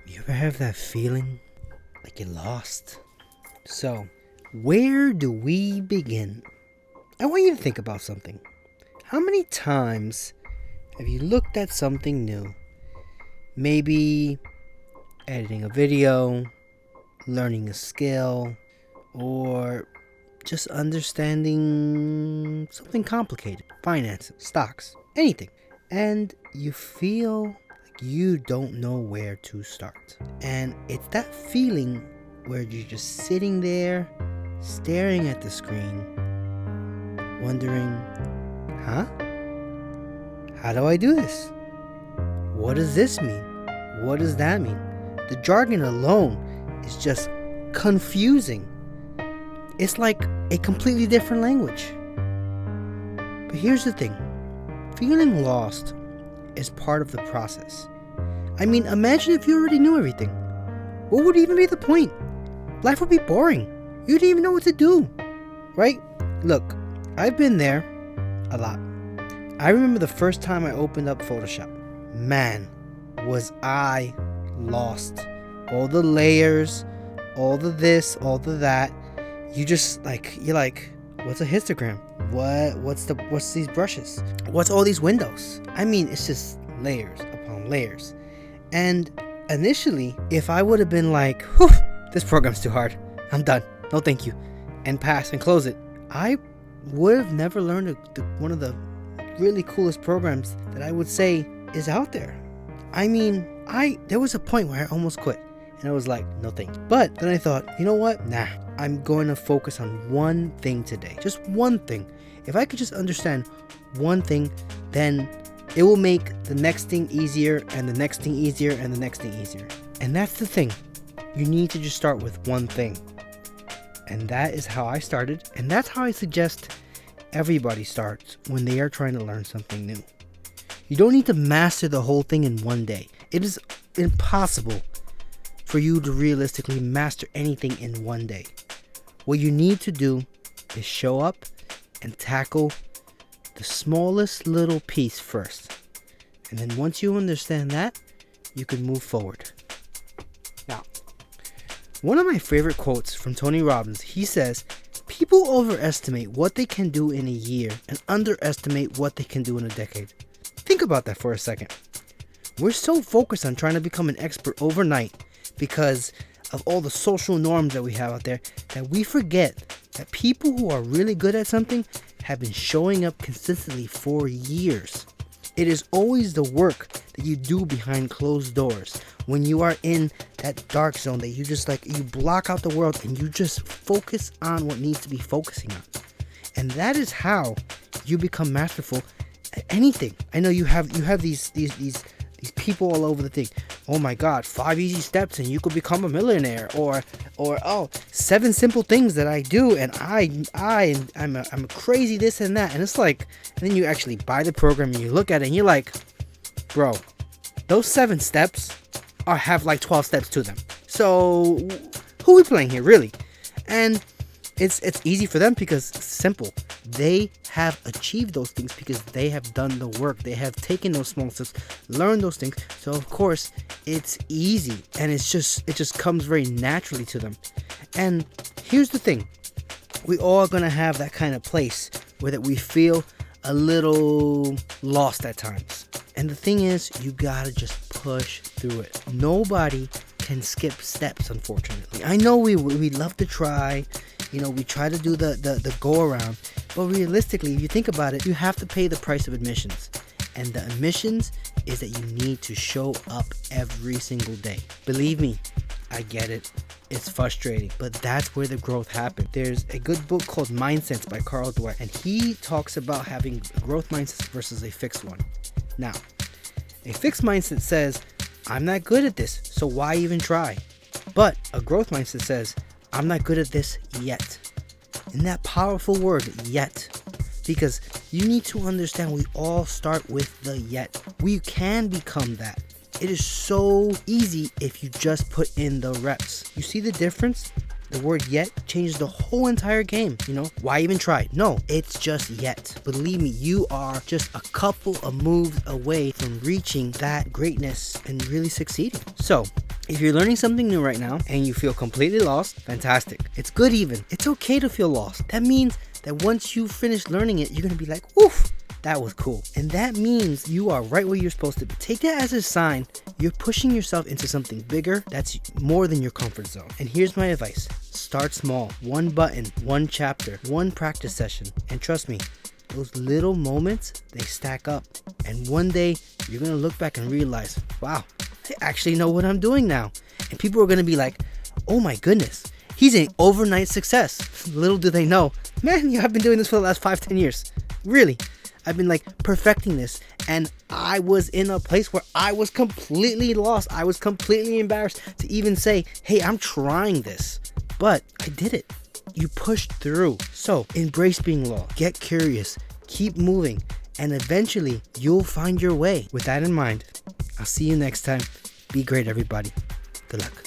You ever have that feeling like you're lost? So, where do we begin? I want you to think about something. How many times have you looked at something new? Maybe editing a video, learning a skill, or just understanding something complicated, finances, stocks, anything. And you feel like you don't know where to start. And it's that feeling where you're just sitting there, staring at the screen, wondering, how do I do this? What does this mean? What does that mean? The jargon alone is just confusing. It's like a completely different language. But here's the thing. Feeling lost is part of the process. I mean, imagine if you already knew everything. What would even be the point? Life would be boring. You didn't even know what to do, right? Look, I've been there a lot. I remember the first time I opened up Photoshop. Man, was I lost. All the layers, all the this, all the that. You're like, what's a histogram? What's these brushes? What's all these windows? I mean, it's just layers upon layers. And initially, if I would have been like, whew, this program's too hard, I'm done, no thank you, and pass and close it, I would have never learned one of the really coolest programs that I would say is out there. I mean, there was a point where I almost quit, and I was like, no thank you. But then I thought, you know what? Nah, I'm going to focus on one thing today. Just one thing. If I could just understand one thing, then it will make the next thing easier, and the next thing easier, and the next thing easier. And that's the thing. You need to just start with one thing. And that is how I started, and that's how I suggest everybody starts when they are trying to learn something new. You don't need to master the whole thing in one day. It is impossible for you to realistically master anything in one day. What you need to do is show up and tackle the smallest little piece first. And then once you understand that, you can move forward. Now, one of my favorite quotes from Tony Robbins, he says, people overestimate what they can do in a year and underestimate what they can do in a decade. Think about that for a second. We're so focused on trying to become an expert overnight because of all the social norms that we have out there that we forget that people who are really good at something have been showing up consistently for years. It is always the work that you do behind closed doors when you are in that dark zone that you block out the world and you just focus on what needs to be focusing on. And that is how you become masterful at anything. I know you have these people all over the thing. Oh my God, 5 easy steps and you could become a millionaire, or 7 simple things that I do and I'm crazy this and that. And it's like, and then you actually buy the program and you look at it and you're like, bro, those 7 steps have like 12 steps to them. So who are we playing here, really? And it's easy for them because it's simple. They have achieved those things because they have done the work. They have taken those small steps, learned those things. So of course it's easy, and it just comes very naturally to them. And here's the thing. We all are gonna have that kind of place where that we feel a little lost at times. And the thing is, you gotta just push through it. Nobody can skip steps, unfortunately. I know we love to try. You know, we try to do the go around, but realistically, if you think about it, you have to pay the price of admissions. And the admissions is that you need to show up every single day. Believe me, I get it. It's frustrating, but that's where the growth happens. There's a good book called Mindsets by Carl Dweck, and he talks about having a growth mindset versus a fixed one. Now, a fixed mindset says, I'm not good at this, so why even try? But a growth mindset says, I'm not good at this yet. And that powerful word, yet. Because you need to understand we all start with the yet. We can become that. It is so easy if you just put in the reps. You see the difference? The word yet changes the whole entire game. You know, why even try? No, it's just yet. Believe me, you are just a couple of moves away from reaching that greatness and really succeeding. So, If you're learning something new right now and you feel completely lost, fantastic. It's good even. It's okay to feel lost. That means that once you finish learning it, you're going to be like, oof, that was cool. And that means you are right where you're supposed to be. Take that as a sign you're pushing yourself into something bigger that's more than your comfort zone. And here's my advice. Start small. One button, one chapter, one practice session. And trust me, those little moments, they stack up. And one day, you're going to look back and realize, wow, I actually know what I'm doing now. And people are going to be like, oh my goodness, he's an overnight success. Little do they know, man, I've been doing this for the last 5-10 years. Really. I've been perfecting this, and I was in a place where I was completely lost. I was completely embarrassed to even say, hey, I'm trying this, but I did it. You pushed through. So embrace being lost, get curious, keep moving, and eventually you'll find your way. With that in mind, I'll see you next time. Be great, everybody. Good luck.